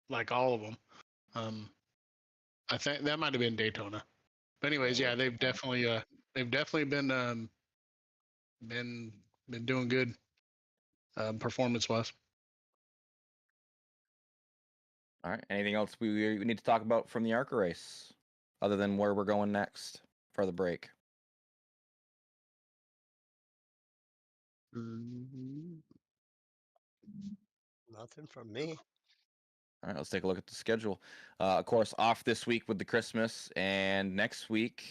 like all of them. I think that might have been Daytona. But anyways, yeah, they've definitely been doing good performance wise. All right. Anything else we need to talk about from the ARCA race, other than where we're going next for the break? Nothing from me. All right, let's take a look at the schedule. Of course, off this week with the Christmas, and next week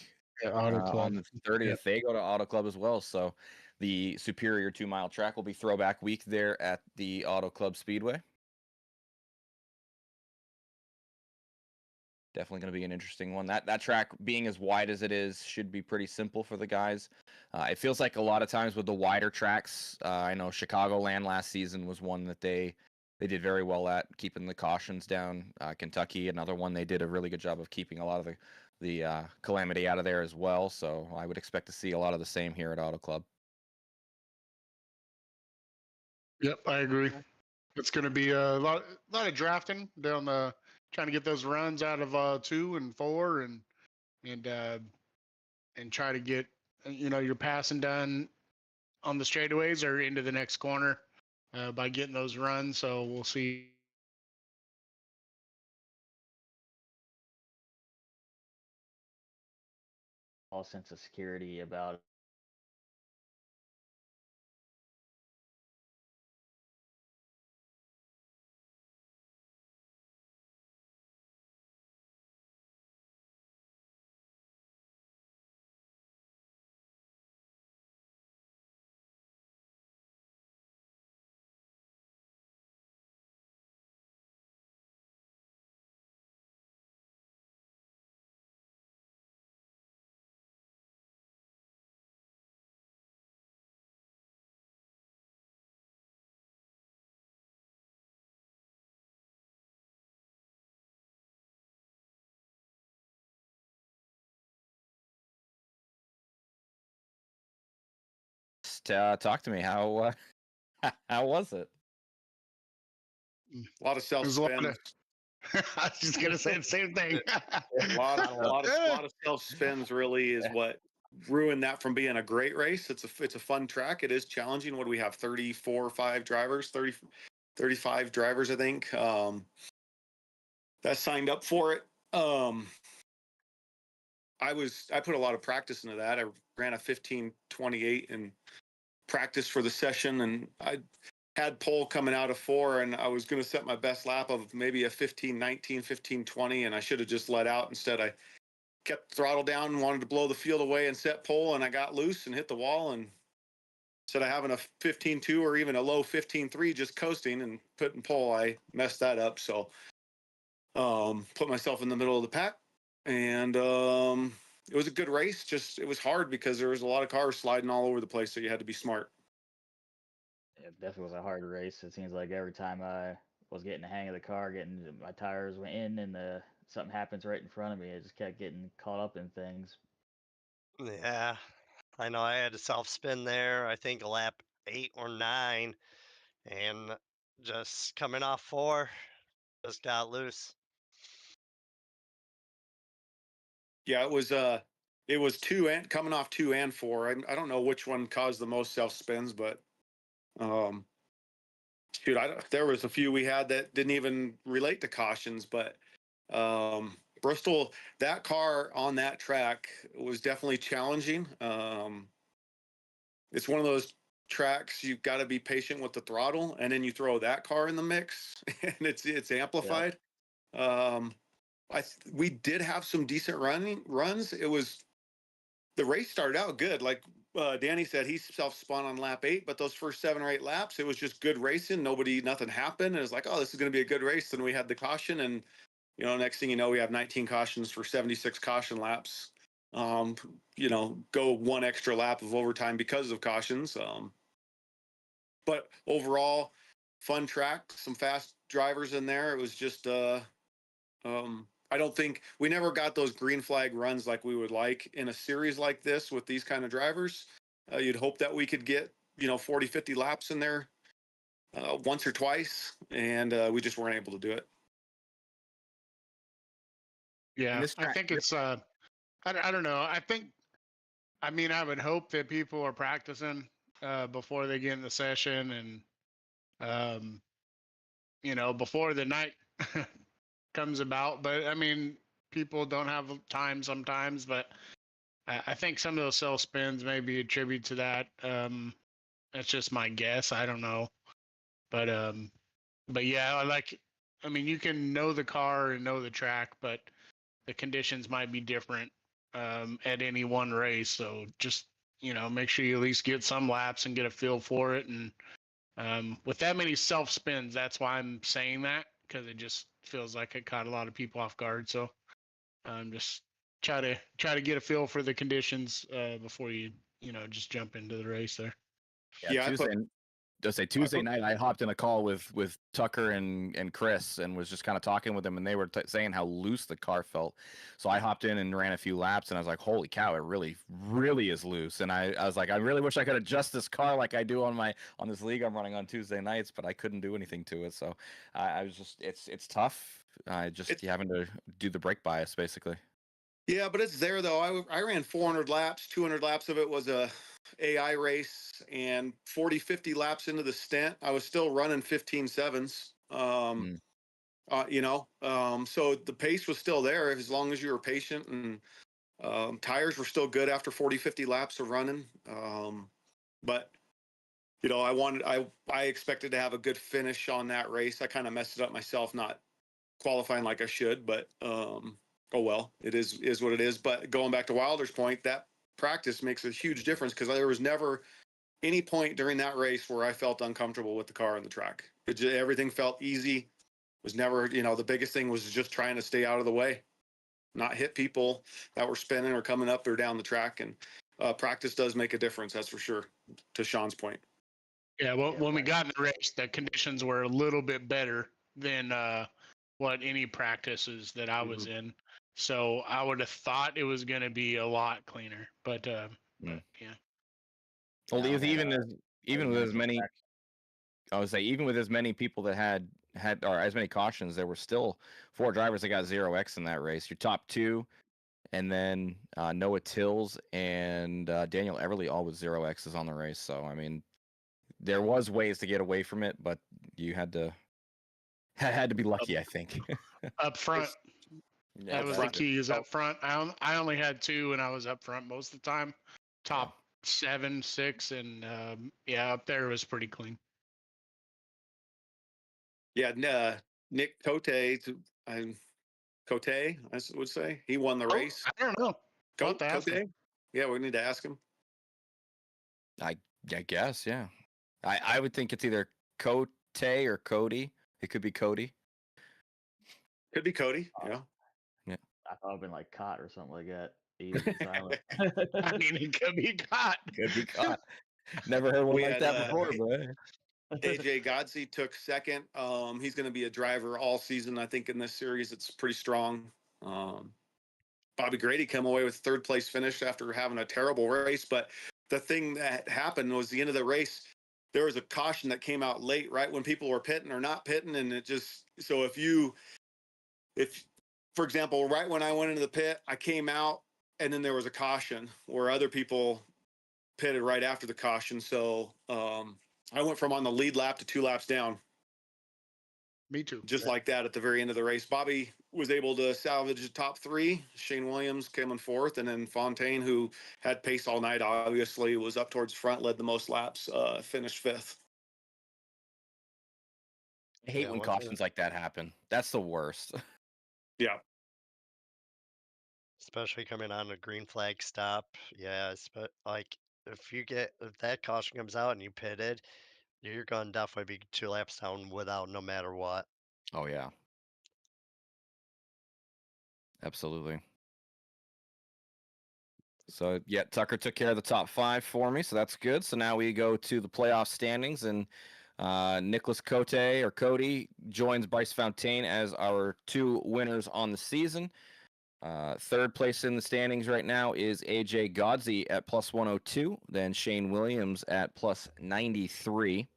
on the 30th, they go to Auto Club as well. So the Superior 2-mile track will be throwback week there at the Auto Club Speedway. Definitely going to be an interesting one. That track, being as wide as it is, should be pretty simple for the guys. It feels like a lot of times with the wider tracks, I know Chicagoland last season was one that they they did very well at keeping the cautions down. Kentucky, another one, they did a really good job of keeping a lot of the calamity out of there as well. So I would expect to see a lot of the same here at Auto Club. Yep, I agree. It's going to be a lot of drafting down the trying to get those runs out of 2 and 4 and try to get your passing done on the straightaways or into the next corner by getting those runs. So we'll see. All sense of security about it. Just talk to me. How how was it? A lot of self There's a lot spins. I was just going to say the same thing. A lot of self spins really is what ruined that from being a great race. It's a fun track. It is challenging. What do we have? 34 or 5 drivers, 35 drivers, I think. That signed up for it. I put a lot of practice into that. I ran a 15:28 and practiced for the session, and I had pole coming out of 4, and I was going to set my best lap of maybe a 15:19, 15:20, and I should have just let out. Instead, I kept throttle down and wanted to blow the field away and set pole, and I got loose and hit the wall, and instead of having a 15:2 or even a low 15:3 just coasting and putting pole, I messed that up. So put myself in the middle of the pack, and it was a good race. Just it was hard because there was a lot of cars sliding all over the place, so you had to be smart. It definitely was a hard race. It seems like every time I was getting the hang of the car, getting my tires went in, and something happens right in front of me. I just kept getting caught up in things. Yeah, I know I had a self spin there. I think lap 8 or 9, and just coming off 4, just got loose. Yeah, it was 2 and coming off 2 and 4. I don't know which one caused the most self spins, but um, shoot, there was a few we had that didn't even relate to cautions, but Bristol, that car on that track was definitely challenging. It's one of those tracks you've got to be patient with the throttle, and then you throw that car in the mix, and it's amplified. We did have some decent runs. It was the race started out good. Like Danny said, he self spun on lap 8, but those first 7 or 8 laps, it was just good racing. Nothing happened. And it was like, oh, this is going to be a good race. Then we had the caution, and next thing you know, we have 19 cautions for 76 caution laps. Go 1 extra lap of overtime because of cautions. But overall, fun track, some fast drivers in there. It was just I don't think we never got those green flag runs like we would like in a series like this with these kind of drivers. You'd hope that we could get 40, 50 laps in there once or twice, and we just weren't able to do it. Yeah, I think it's I don't know. I would hope that people are practicing before they get in the session, and before the night comes about. But people don't have time sometimes, but I think some of those self spins may be a tribute to that. That's just my guess. I don't know, but yeah, you can know the car and know the track, but the conditions might be different at any one race. So just make sure you at least get some laps and get a feel for it. And with that many self spins, that's why I'm saying that, because it just feels like it caught a lot of people off guard. So just try to get a feel for the conditions before you just jump into the race there. Yeah, Tuesday, just say Tuesday night, I hopped in a call with Tucker and Chris and was just kind of talking with them, and they were saying how loose the car felt. So I hopped in and ran a few laps, and I was like, holy cow, it really, really is loose. And I was like, I really wish I could adjust this car like I do on this league I'm running on Tuesday nights, but I couldn't do anything to it. So I was just, it's tough. You having to do the brake bias basically. Yeah, but it's there though. I ran 400 laps. 200 laps of it was a AI race, and 40, 50 laps into the stint, I was still running 15.7s. So the pace was still there as long as you were patient, and tires were still good after 40, 50 laps of running. But I expected to have a good finish on that race. I kind of messed it up myself, not qualifying like I should, but oh well, it is what it is. But going back to Wilder's point, that practice makes a huge difference, because there was never any point during that race where I felt uncomfortable with the car on the track. Everything felt easy. Was never, the biggest thing was just trying to stay out of the way, not hit people that were spinning or coming up or down the track. And practice does make a difference, that's for sure, to Sean's point. Yeah, well, when we got in the race, the conditions were a little bit better than what any practices that I was in. So I would have thought it was going to be a lot cleaner, but yeah. Well, Yeah, even with as many, I would say, even with as many people that had or as many cautions, there were still 4 drivers that got 0x in that race. Your top 2, and then Noah Tills and Daniel Everly all with 0x's on the race. So I mean, there was ways to get away from it, but you had to be lucky, I think. Up front. Yeah, That was the key, is up front. I only had 2, and I was up front most of the time. Top 7, 6, and up there was pretty clean. Yeah, Nick Cote, I would say, he won the race. I don't know. Cote? Yeah, we need to ask him. I guess, yeah. I would think it's either Cote or Cody. It could be Cody. Could be Cody. Yeah. I thought it'd been like caught or something like that. Easy silent. I mean, it could be caught. Could be caught. Never heard one like that before, but AJ Godsey took second. He's going to be a driver all season. I think in this series, it's pretty strong. Bobby Grady came away with 3rd place finish after having a terrible race. But the thing that happened was the end of the race, there was a caution that came out late, right when people were pitting or not pitting. And it just, so if for example, right when I went into the pit, I came out and then there was a caution where other people pitted right after the caution. So I went from on the lead lap to 2 laps down. Me too. Just like that at the very end of the race. Bobby was able to salvage the top 3. Shane Williams came in 4th, and then Fontaine, who had pace all night, obviously was up towards the front, led the most laps, finished 5th. I hate when cautions like that happen. That's the worst. Yeah. Especially coming on a green flag stop. Yeah, like if that caution comes out and you pitted, you're going to definitely be 2 laps down without, no matter what. Oh yeah. Absolutely. So yeah, Tucker took care of the top 5 for me, so that's good. So now we go to the playoff standings, and Nicholas Cote or Cody joins Bryce Fontaine as our 2 winners on the season. 3rd place in the standings right now is AJ Godsey at plus 102, then Shane Williams at plus 93.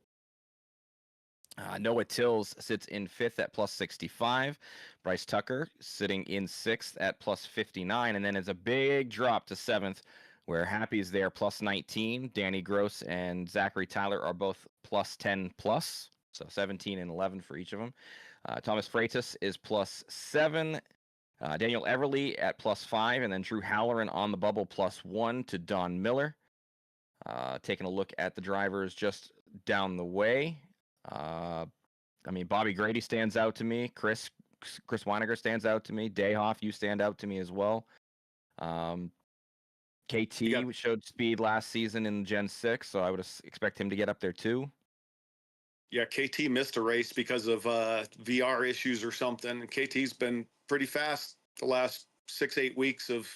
Noah Tills sits in 5th at plus 65. Bryce Tucker sitting in 6th at plus 59. And then it's a big drop to 7th, where Happy's there plus 19. Danny Gross and Zachary Tyler are both plus 10 plus. So 17 and 11 for each of them. Thomas Freitas is plus 7. Daniel Everly at plus 5. And then Drew Halloran on the bubble plus 1 to Don Miller. Taking a look at the drivers just down the way. I mean, Bobby Grady stands out to me. Chris Weiniger stands out to me. Dayhoff, you stand out to me as well. KT showed speed last season in Gen 6, so I would expect him to get up there too. Yeah, KT missed a race because of VR issues or something. KT's been pretty fast the last 6-8 weeks of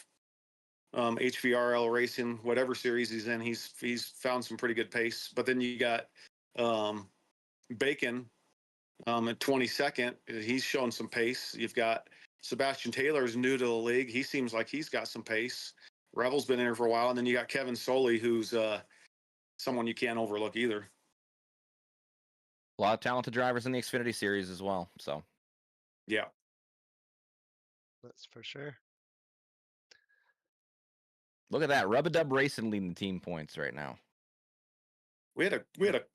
HVRL racing, whatever series he's in. He's found some pretty good pace. But then you got Bacon at 22nd. He's showing some pace. You've got Sebastian Taylor is new to the league. He seems like he's got some pace. Revel's been in here for a while, and then you got Kevin Soley, who's someone you can't overlook either. A lot of talented drivers in the Xfinity series as well. So Yeah. That's for sure. look at that. Rub-a-dub Racing leading the team points right now. We had a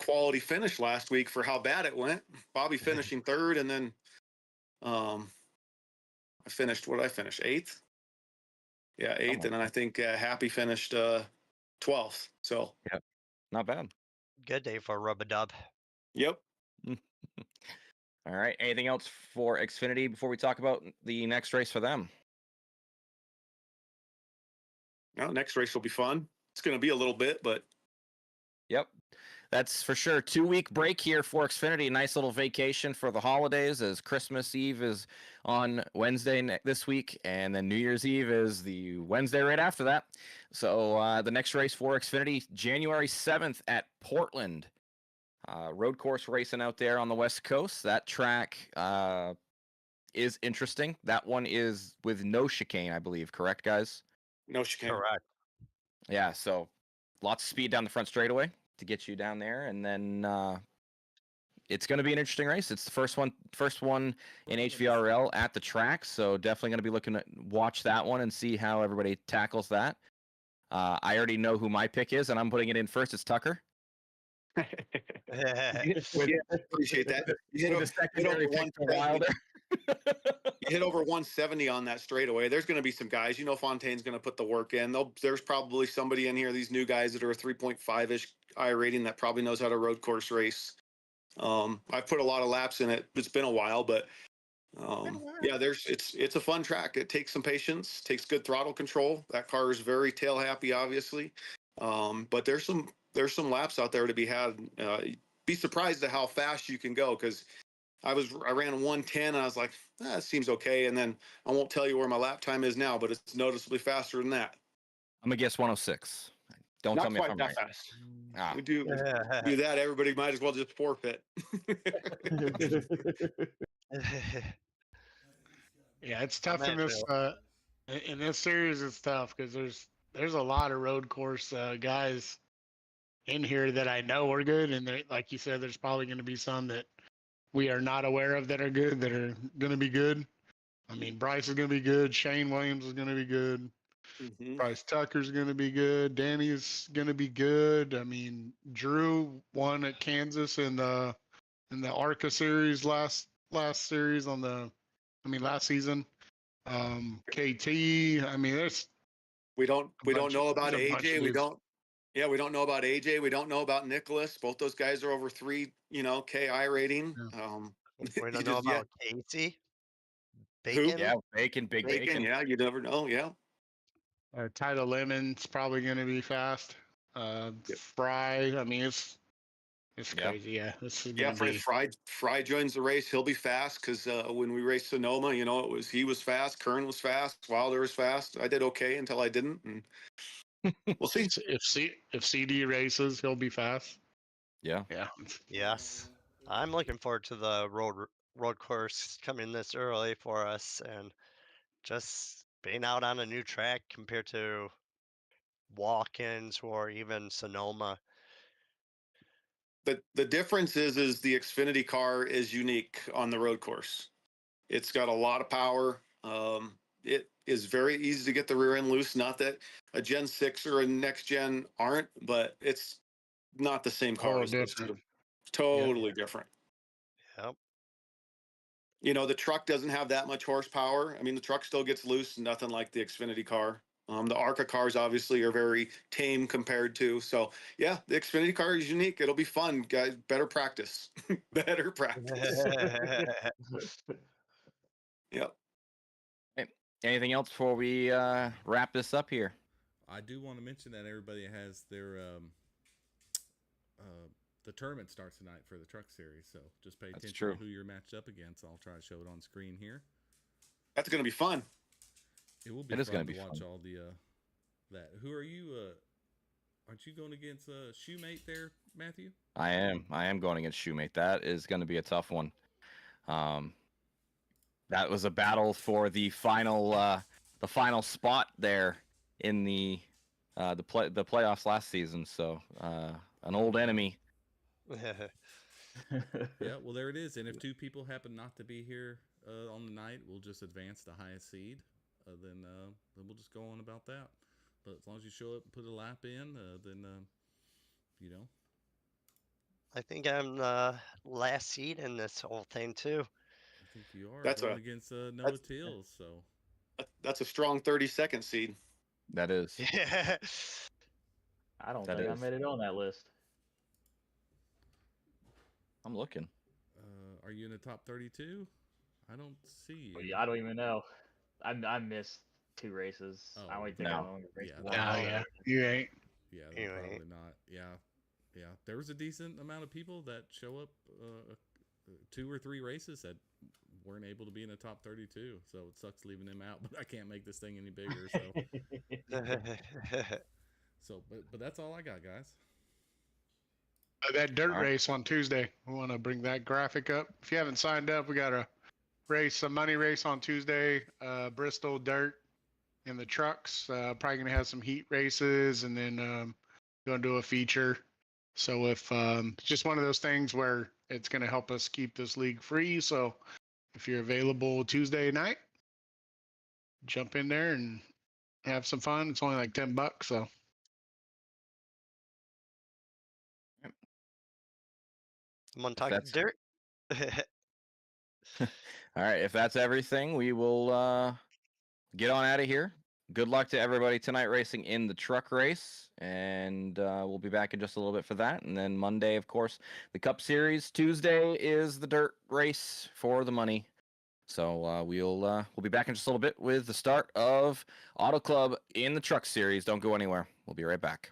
quality finish last week for how bad it went. Bobby finishing third, and then I finished. What did I finish? 8th. Yeah, 8th, and then I think Happy finished 12th. So yeah, not bad. Good day for Rub-a-Dub. Yep. All right. Anything else for Xfinity before we talk about the next race for them? Well, next race will be fun. It's going to be a little bit, but yep, that's for sure. 2-week break here for Xfinity. Nice little vacation for the holidays, as Christmas Eve is on Wednesday this week, and then New Year's Eve is the Wednesday right after that. So the next race for Xfinity, January 7th at Portland. Road course racing out there on the West Coast. That track is interesting. That one is with no chicane, I believe. Correct, guys? no chicane. Correct. Yeah, so lots of speed down the front straightaway to get you down there, and then it's going to be an interesting race. It's the first one in HVRL at the track, so definitely going to be looking to watch that one and see how everybody tackles that. I already know who my pick is, and I'm putting it in first. It's Tucker. Appreciate that. You hit over 170 on that straightaway. There's going to be some guys. You know, Fontaine's going to put the work in. There's probably somebody in here, these new guys that are a 3.5-ish I rating that probably knows how to road course race. I've put a lot of laps in it. It's been a while, but yeah, it's a fun track. It takes some patience, takes good throttle control. That car is very tail happy, obviously. But there's some laps out there to be had. Be surprised at how fast you can go, because I ran 110 and I was like, that seems okay. And then I won't tell you where my lap time is now, but it's noticeably faster than that. I'm gonna guess 106. Don't Not tell me if quite I'm that right. fast. Ah. We do that. Everybody might as well just forfeit. Yeah, it's tough in this series. It's tough because there's a lot of road course guys in here that I know are good, and like you said, there's probably going to be some that we are not aware of that are good, that are going to be good. I mean, Bryce is going to be good. Shane Williams is going to be good. Mm-hmm. Bryce Tucker's going to be good. Danny's going to be good. I mean, Drew won at Kansas in the ARCA series last series last season. KT. I mean, we don't know about AJ. We don't know about AJ. We don't know about Nicholas. Both those guys are over 3, KI rating. Yeah. We don't know about Casey. Who? Bacon. Yeah, Bacon. Yeah, you never know. Yeah. Tyler Lemon's probably going to be fast. Fry. I mean, it's crazy. Yeah. This is gonna be... Fry joins the race. He'll be fast because when we raced Sonoma, he was fast. Kern was fast. Wilder was fast. I did okay until I didn't. And we'll see. If CD races, he'll be fast. Yeah. Yeah. Yes. I'm looking forward to the road course coming this early for us, and just being out on a new track compared to walk-ins or even Sonoma. The difference is the Xfinity car is unique on the road course. It's got a lot of power. It is very easy to get the rear end loose. Not that a Gen 6 or a next gen aren't, but it's not the same car. Totally different. Yep. The truck doesn't have that much horsepower. I mean, the truck still gets loose, nothing like the Xfinity car. The ARCA cars obviously are very tame compared to. So yeah, the Xfinity car is unique. It'll be fun, guys. Better practice. Better practice. Yep. Anything else before we wrap this up here? I do want to mention that everybody has their the tournament starts tonight for the truck series, so just pay attention to who you're matched up against. I'll try to show it on screen here. That's going to be fun. It will be fun to watch all the that. Who are you Aren't you going against Shoemate there, Matthew? I am going against Shoemate. That is going to be a tough one. That was a battle for the final spot there in the playoffs last season. So an old enemy. Yeah, well, there it is. And if two people happen not to be here on the night, we'll just advance the highest seed. Then we'll just go on about that. But as long as you show up and put a lap in, then you know. I think I'm the last seed in this whole thing too. I think you are That's going a- against Noah that's- Tills. So That's a strong 32nd seed. That is. Yeah. I don't That think I is. made it on that list. I'm looking. are you in the top 32? I don't see you. I don't even know. I missed 2 races. Oh, I only think no. I'm only raced Yeah, one. Oh, race. yeah. You ain't. Yeah, then Anyway. probably not. Yeah. There was a decent amount of people that show up 2 or 3 races that weren't able to be in the top 32. So it sucks leaving them out, but I can't make this thing any bigger. So, but that's all I got, guys. That dirt All right. race on Tuesday. We want to bring that graphic up. If you haven't signed up, we got a money race on Tuesday. Bristol dirt in the trucks. Probably gonna have some heat races, and then gonna do a feature. So if it's just one of those things where it's gonna help us keep this league free. So if you're available Tuesday night, jump in there and have some fun. It's only like $10, so. I'm on talking That's- dirt. All right, if that's everything, we will get on out of here. Good luck to everybody tonight racing in the truck race, and we'll be back in just a little bit for that. And then Monday, of course, the Cup Series. Tuesday is the dirt race for the money. So we'll be back in just a little bit with the start of Auto Club in the Truck Series. Don't go anywhere. We'll be right back.